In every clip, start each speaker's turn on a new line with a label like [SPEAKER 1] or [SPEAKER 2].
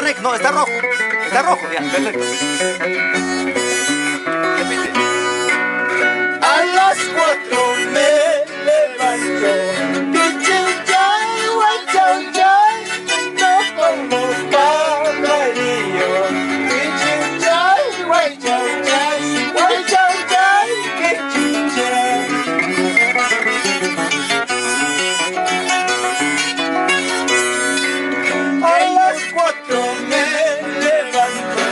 [SPEAKER 1] rec, no, está rojo. Está rojo, ya, perfecto. Repite.
[SPEAKER 2] A las 4 me levanto, pichín chay, guay chau chay, no como pajarillo. Pichín chay, guay chau chay, pichín chay. A las 4 me levanto,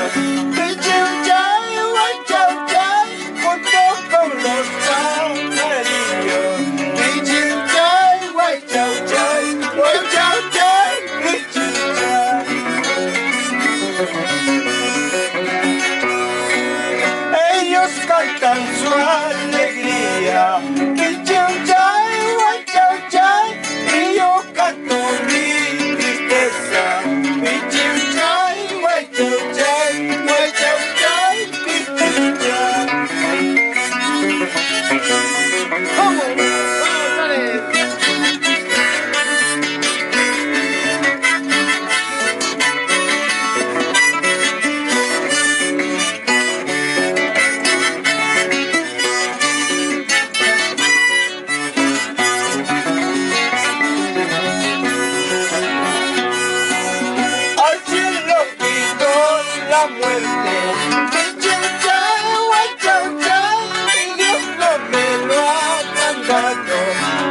[SPEAKER 2] pichín chay, guay chau chay, junto con los pajarillos. Pichín chay, guay chau chay, pichín chay. Ellos cantan su alegría. Pichín chay, guay chau chay, y yo canto mi tristeza. Pichín chay, guay chau chay, pichín chay.
[SPEAKER 1] ¿Cómo? Vamos, dale.
[SPEAKER 2] Al cielo pido la muerte. Pichín chay, guay chau chay, y Dios no me lo ha mandado.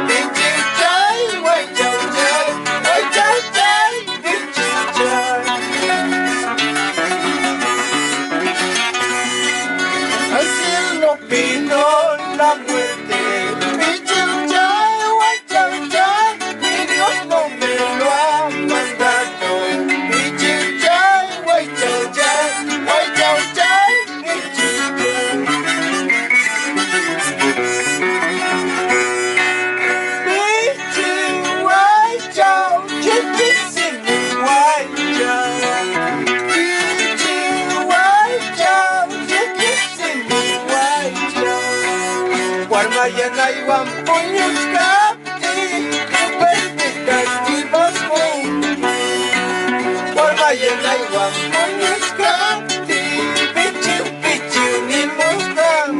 [SPEAKER 2] Pichín chay, guay chau chay, pichín chay. Al cielo pido la muerte. Pichín chay, guay chau chay, y Dios no me lo ha mandado. Pichín chay, guay chau chay, pichín chay. Pichín guay chau, chiquísimo guay chau. Pichín guay chau, chiquísimo guay chau. Guarmayana iwan puñuscati, perdita chivasco. Guarmayana iwan puñuscati, pichín pichín ni moscan.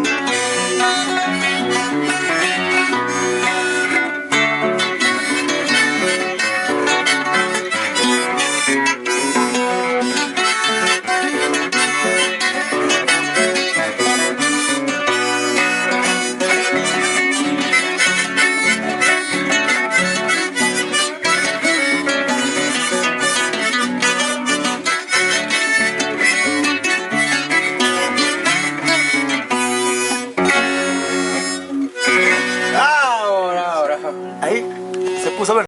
[SPEAKER 1] Ahora. Ahí se puso a ver.